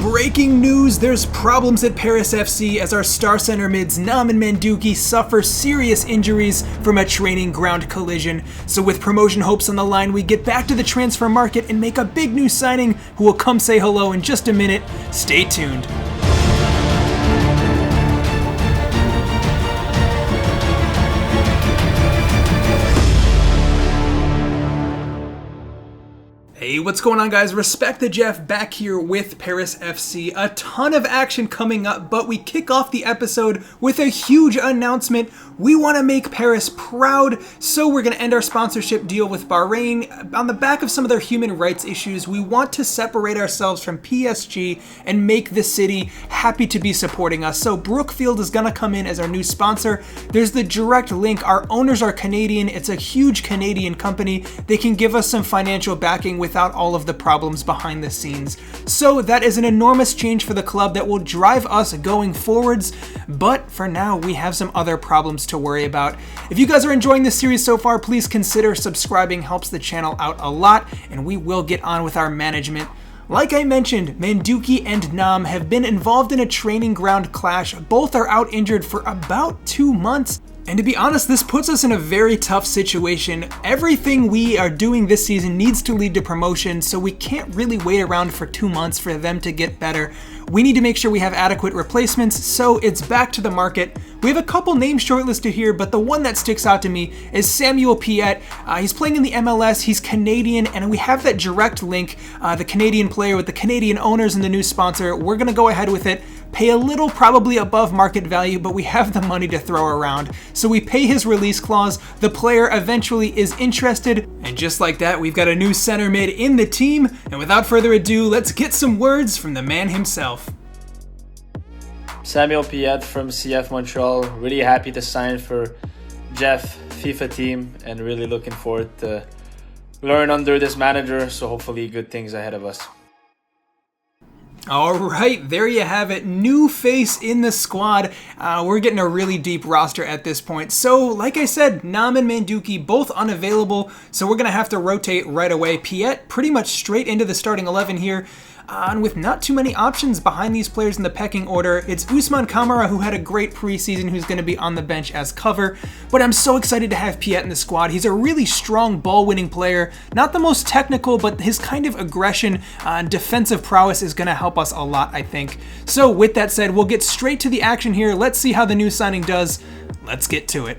Breaking news, there's problems at Paris FC as our star center mids Nam and Manduki suffer serious injuries from a training ground collision. So with promotion hopes on the line, we get back to the transfer market and make a big new signing who will come say hello in just a minute. Stay tuned. Hey, what's going on, guys? Respect the Jeff back here with Paris FC. A ton of action coming up, but we kick off the episode with a huge announcement. We want to make Paris proud, so we're going to end our sponsorship deal with Bahrain. On the back of some of their human rights issues, we want to separate ourselves from PSG and make the city happy to be supporting us. So Brookfield is going to come in as our new sponsor. There's the direct link. Our owners are Canadian. It's a huge Canadian company. They can give us some financial backing without all of the problems behind the scenes. So that is an enormous change for the club that will drive us going forwards, but for now we have some other problems to worry about. If you guys are enjoying this series so far, please consider subscribing, helps the channel out a lot, and we will get on with our management. Like I mentioned, Manduki and Nam have been involved in a training ground clash. Both are out injured for about 2 months. And to be honest, this puts us in a very tough situation. Everything we are doing this season needs to lead to promotion, so we can't really wait around for 2 months for them to get better. We need to make sure we have adequate replacements, so it's back to the market. We have a couple names shortlisted here, but the one that sticks out to me is Samuel Piette. He's playing in the MLS, he's Canadian, and we have that direct link, the Canadian player with the Canadian owners and the new sponsor. We're gonna go ahead with it. Pay a little, probably above market value, but we have the money to throw around. So we pay his release clause, the player eventually is interested, and just like that, we've got a new center mid in the team. And without further ado, let's get some words from the man himself. Samuel Piette from CF Montreal, really happy to sign for Jeff FIFA team and really looking forward to learn under this manager, so hopefully good things ahead of us. All right, there you have it. New face in the squad. We're getting a really deep roster at this point. So, like I said, Nam and Manduki both unavailable, so we're going to have to rotate right away. Piette pretty much straight into the starting 11 here. And with not too many options behind these players in the pecking order, it's Ousmane Kamara, who had a great preseason, who's going to be on the bench as cover. But I'm so excited to have Piette in the squad. He's a really strong ball-winning player. Not the most technical, but his kind of aggression and defensive prowess is going to help us a lot, I think. So with that said, we'll get straight to the action here. Let's see how the new signing does. Let's get to it.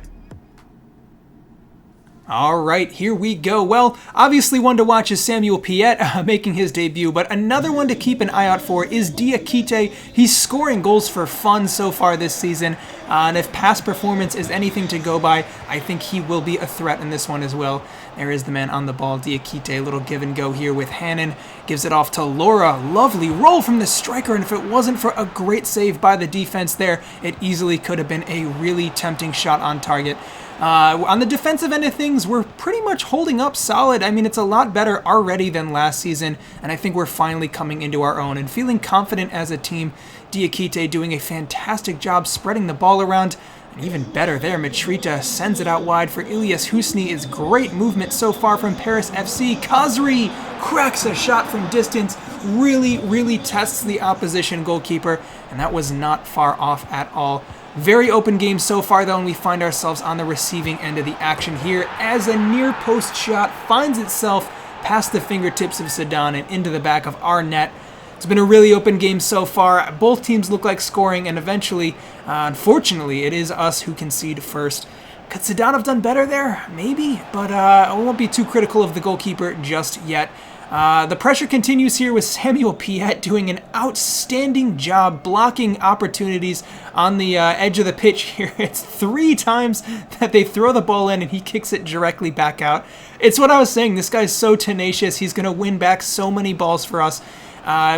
All right, here we go. Well, obviously one to watch is Samuel Piette making his debut, but another one to keep an eye out for is Diakite. He's scoring goals for fun so far this season, and if past performance is anything to go by, I think he will be a threat in this one as well. There is the man on the ball, Diakite. A little give and go here with Hannon. Gives it off to Laura. Lovely roll from the striker, and if it wasn't for a great save by the defense there, it easily could have been a really tempting shot on target. On the defensive end of things, we're pretty much holding up solid. I mean, it's a lot better already than last season, and I think we're finally coming into our own and feeling confident as a team. Diakite doing a fantastic job spreading the ball around. And even better there, Mitrita sends it out wide for Ilyas Husni. Is great movement so far from Paris FC. Kazri cracks a shot from distance, really tests the opposition goalkeeper, and that was not far off at all. Very open game so far though, and we find ourselves on the receiving end of the action here as a near post shot finds itself past the fingertips of Sedan and into the back of our net. It's been a really open game so far. Both teams look like scoring, and eventually, unfortunately, it is us who concede first. Could Sedan have done better there? Maybe, but I won't be too critical of the goalkeeper just yet. The pressure continues here with Samuel Piette doing an outstanding job blocking opportunities on the edge of the pitch here. It's 3 times that they throw the ball in and he kicks it directly back out. It's what I was saying. This guy's so tenacious. He's going to win back so many balls for us.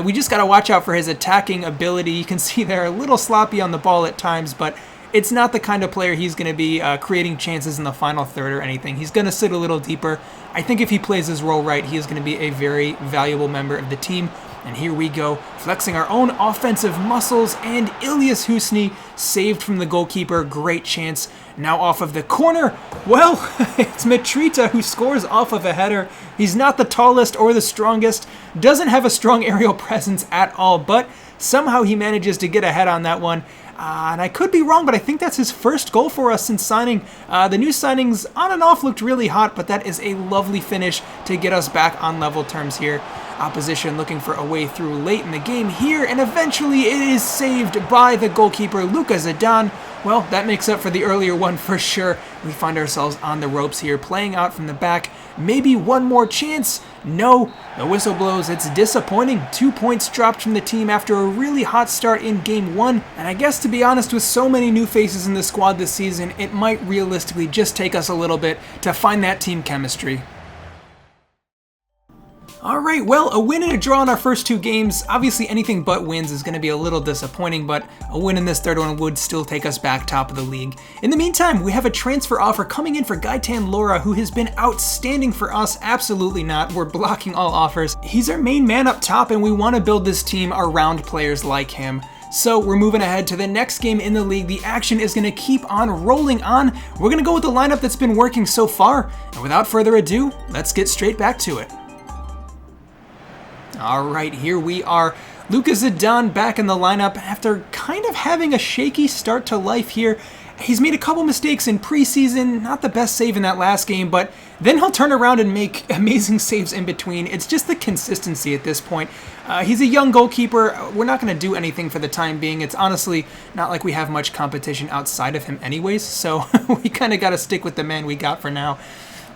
We just got to watch out for his attacking ability. You can see they're a little sloppy on the ball at times, but it's not the kind of player he's going to be creating chances in the final third or anything. He's going to sit a little deeper. I think if he plays his role right, he is going to be a very valuable member of the team. And here we go, flexing our own offensive muscles, and Ilyas Husni saved from the goalkeeper. Great chance. Now off of the corner. Well, it's Mitrita who scores off of a header. He's not the tallest or the strongest, doesn't have a strong aerial presence at all, but somehow he manages to get ahead on that one. And I could be wrong, but I think that's his first goal for us since signing. The new signings on and off looked really hot, but that is a lovely finish to get us back on level terms here. Opposition looking for a way through late in the game here, and eventually it is saved by the goalkeeper, Luka Zidane. Well, that makes up for the earlier one for sure. We find ourselves on the ropes here, playing out from the back. Maybe one more chance? No. The whistle blows. It's disappointing. 2 points dropped from the team after a really hot start in Game 1. And I guess, to be honest, with so many new faces in the squad this season, it might realistically just take us a little bit to find that team chemistry. Alright, well, a win and a draw in our first 2 games. Obviously, anything but wins is going to be a little disappointing, but a win in this third one would still take us back top of the league. In the meantime, we have a transfer offer coming in for Gaitan Lora, who has been outstanding for us. Absolutely not. We're blocking all offers. He's our main man up top, and we want to build this team around players like him. So we're moving ahead to the next game in the league. The action is going to keep on rolling on. We're going to go with the lineup that's been working so far. And without further ado, let's get straight back to it. Alright, here we are. Luka Zidane back in the lineup after kind of having a shaky start to life here. He's made a couple mistakes in preseason, not the best save in that last game, but then he'll turn around and make amazing saves in between. It's just the consistency at this point. He's a young goalkeeper. We're not going to do anything for the time being. It's honestly not like we have much competition outside of him anyways, so we kind of got to stick with the man we got for now.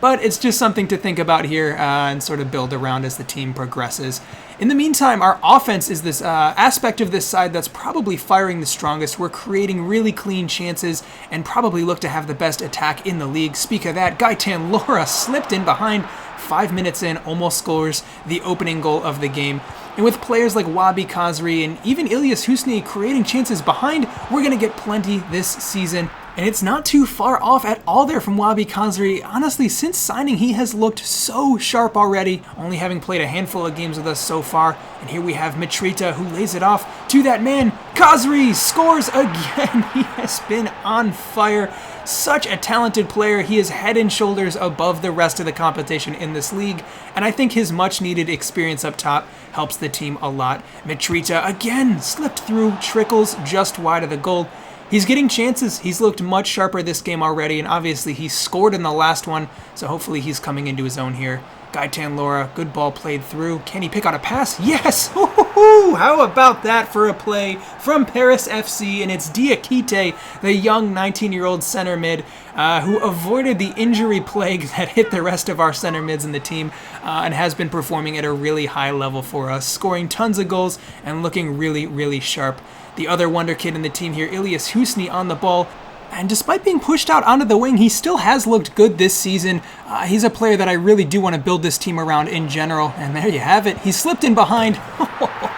But it's just something to think about here and sort of build around as the team progresses. In the meantime, our offense is this aspect of this side that's probably firing the strongest. We're creating really clean chances and probably look to have the best attack in the league. Speak of that, Gaitan Lora slipped in behind. 5 minutes in, almost scores the opening goal of the game. And with players like Wabi Kazri and even Ilyas Husni creating chances behind, we're going to get plenty this season. And it's not too far off at all there from Wabi Kazri. Honestly, since signing, he has looked so sharp already, only having played a handful of games with us so far. And here we have Mitrita, who lays it off to that man. Kazri scores again. He has been on fire. Such a talented player. He is head and shoulders above the rest of the competition in this league. And I think his much-needed experience up top helps the team a lot. Mitrita, again, slipped through, trickles just wide of the goal. He's getting chances. He's looked much sharper this game already, and obviously he scored in the last one, so hopefully he's coming into his own here. Gaitan Lora, good ball played through. Can he pick out a pass? Yes! How about that for a play from Paris FC, and it's Diakite, the young 19-year-old center mid, who avoided the injury plague that hit the rest of our center mids in the team, and has been performing at a really high level for us, scoring tons of goals and looking really, really sharp. The other wonder kid in the team here, Ilyas Husni, on the ball. And despite being pushed out onto the wing, he still has looked good this season. He's a player that I really do want to build this team around in general. And there you have it. He slipped in behind.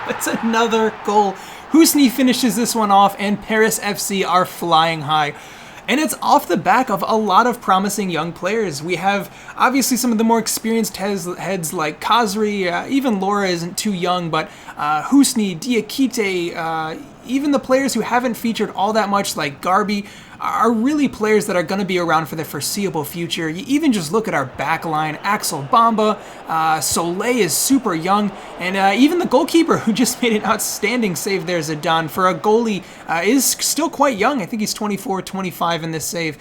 It's another goal. Husni finishes this one off, and Paris FC are flying high. And it's off the back of a lot of promising young players. We have obviously some of the more experienced heads like Kazri, even Lora isn't too young, but Husni, Diakite, even the players who haven't featured all that much like Garbi are really players that are going to be around for the foreseeable future. You even just look at our back line. Axel Bamba, Soleil is super young, and even the goalkeeper who just made an outstanding save there, Zidane, for a goalie, is still quite young. I think he's 24, 25 in this save.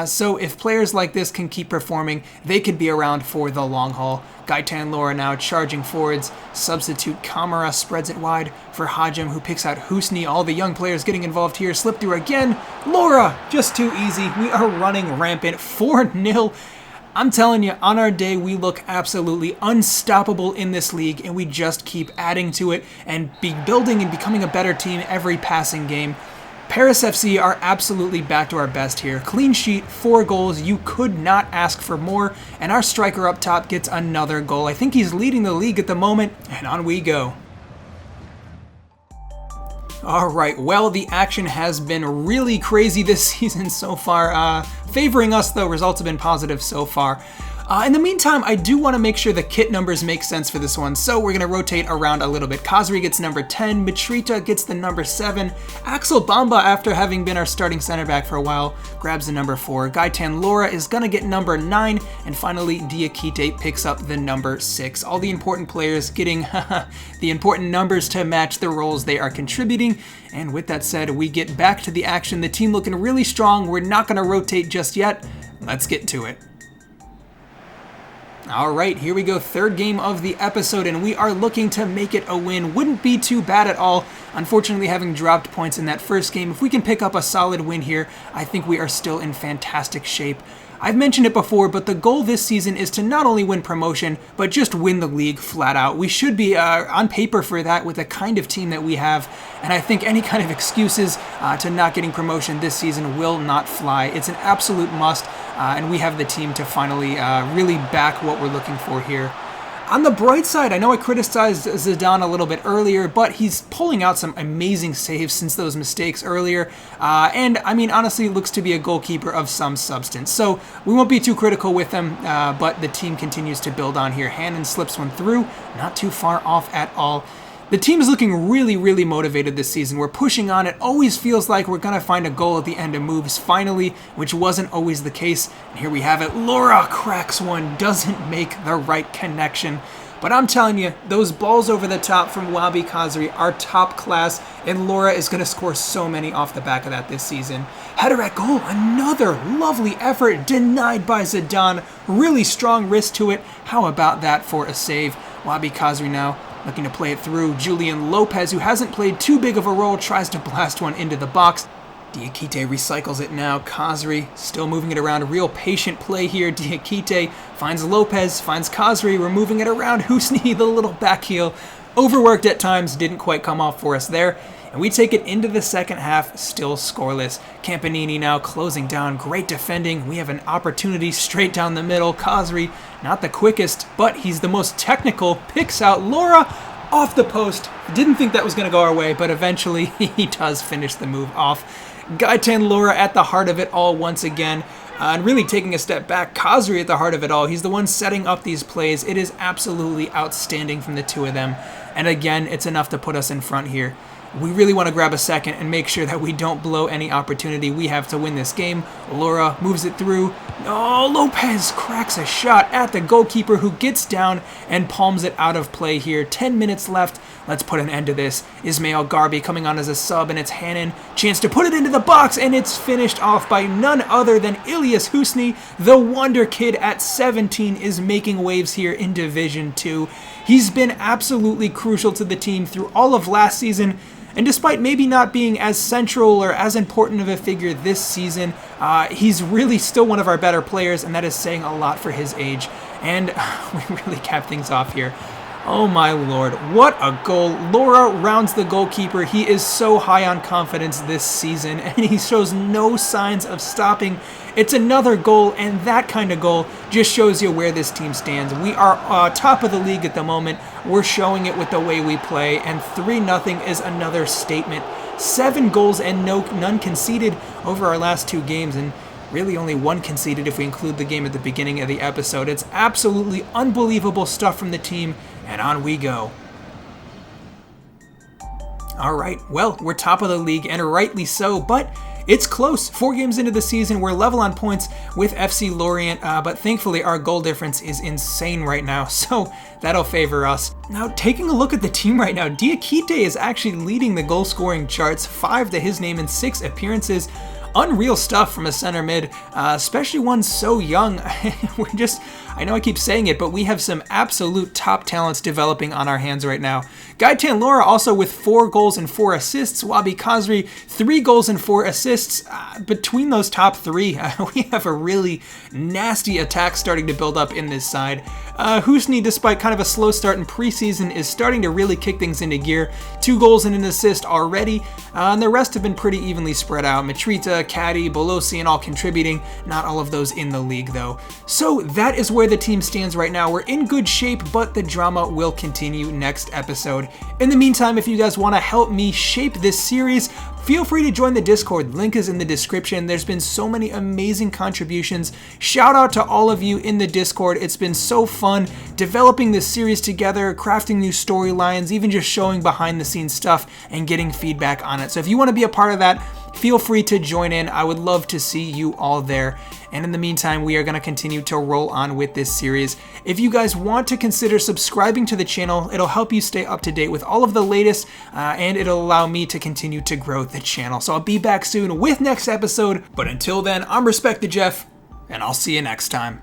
So if players like this can keep performing, they could be around for the long haul. Gaitan Lora now charging forwards. Substitute Kamara spreads it wide for Hajim, who picks out Husni. All the young players getting involved here. Slip through again. Lora, just too easy. We are running rampant. 4-0. I'm telling you, on our day, we look absolutely unstoppable in this league, and we just keep adding to it and building and becoming a better team every passing game. Paris FC are absolutely back to our best here. Clean sheet, 4 goals. You could not ask for more. And our striker up top gets another goal. I think he's leading the league at the moment. And on we go. All right, well, the action has been really crazy this season so far. Favoring us, though, results have been positive so far. In the meantime, I do want to make sure the kit numbers make sense for this one, so we're going to rotate around a little bit. Khazri gets number 10, Mitrita gets the number 7, Axel Bamba, after having been our starting center back for a while, grabs the number 4, Gaetan Lora is going to get number 9, and finally Diakite picks up the number 6. All the important players getting the important numbers to match the roles they are contributing. And with that said, we get back to the action. The team looking really strong. We're not going to rotate just yet. Let's get to it. All right, here we go, third game of the episode, and we are looking to make it a win. Wouldn't be too bad at all. Unfortunately, having dropped points in that first game, if we can pick up a solid win here, I think we are still in fantastic shape. I've mentioned it before, but the goal this season is to not only win promotion, but just win the league flat out. We should be on paper for that with the kind of team that we have, and I think any kind of excuses to not getting promotion this season will not fly. It's an absolute must, and we have the team to finally really back what we're looking for here. On the bright side, I know I criticized Zidane a little bit earlier, but he's pulling out some amazing saves since those mistakes earlier. And, I mean, honestly, looks to be a goalkeeper of some substance. So we won't be too critical with him, but the team continues to build on here. Hannon slips one through, not too far off at all. The team is looking really, really motivated this season. We're pushing on. It always feels like we're going to find a goal at the end of moves finally, which wasn't always the case. And here we have it. Lora cracks one, doesn't make the right connection. But I'm telling you, those balls over the top from Wahbi Khazri are top class, and Lora is going to score so many off the back of that this season. Header at goal, another lovely effort denied by Zidane. Really strong wrist to it. How about that for a save? Wahbi Khazri now looking to play it through. Julian Lopez, who hasn't played too big of a role, tries to blast one into the box. Diakite recycles it now. Khazri still moving it around. A real patient play here. Diakite finds Lopez, finds Khazri. We're moving it around. Husni, the little back heel. Overworked at times, didn't quite come off for us there. And we take it into the second half, still scoreless. Campanini now closing down. Great defending. We have an opportunity straight down the middle. Khazri, not the quickest, but he's the most technical. Picks out Lora off the post. Didn't think that was going to go our way, but eventually he does finish the move off. Gaetan Lora at the heart of it all once again. And really taking a step back, Khazri at the heart of it all. He's the one setting up these plays. It is absolutely outstanding from the two of them. And again, it's enough to put us in front here. We really want to grab a second and make sure that we don't blow any opportunity we have to win this game. Lora moves it through. Oh, Lopez cracks a shot at the goalkeeper, who gets down and palms it out of play here. 10 minutes left. Let's put an end to this. Ismail Garbi coming on as a sub, and it's Hannon. Chance to put it into the box, and it's finished off by none other than Ilyas Husni. The wonder kid at 17 is making waves here in Division 2. He's been absolutely crucial to the team through all of last season. And despite maybe not being as central or as important of a figure this season, he's really still one of our better players, and that is saying a lot for his age. And we really cap things off here. Oh my lord, what a goal. Lora rounds the goalkeeper. He is so high on confidence this season, and he shows no signs of stopping. It's another goal, and that kind of goal just shows you where this team stands. We are top of the league at the moment. We're showing it with the way we play, and 3-0 is another statement. 7 goals and none conceded over our last 2 games, and really only 1 conceded if we include the game at the beginning of the episode. It's absolutely unbelievable stuff from the team, and on we go. All right, well, we're top of the league, and rightly so, but it's close. 4 games into the season, we're level on points with FC Lorient, but thankfully our goal difference is insane right now, so that'll favor us. Now, taking a look at the team right now, Diakite is actually leading the goal scoring charts, 5 to his name in 6 appearances. Unreal stuff from a center mid, especially one so young. I know I keep saying it, but we have some absolute top talents developing on our hands right now. Gaetan Lora also with 4 goals and 4 assists. Wahbi Khazri, 3 goals and 4 assists. Between those top 3, we have a really nasty attack starting to build up in this side. Husni, despite kind of a slow start in preseason, is starting to really kick things into gear. 2 goals and an assist already, and the rest have been pretty evenly spread out. Mitrita, Caddy, Belosi, and all contributing. Not all of those in the league, though. So that is where the team stands right now. We're in good shape, but the drama will continue next episode. In the meantime, if you guys want to help me shape this series, feel free to join the Discord. Link is in the description. There's been so many amazing contributions. Shout out to all of you in the Discord. It's been so fun developing this series together, crafting new storylines, even just showing behind the scenes stuff and getting feedback on it. So if you want to be a part of that, feel free to join in. I would love to see you all there. And in the meantime, we are going to continue to roll on with this series. If you guys want to consider subscribing to the channel, it'll help you stay up to date with all of the latest, and it'll allow me to continue to grow the channel. So I'll be back soon with next episode. But until then, I'm Respect the Jeff, and I'll see you next time.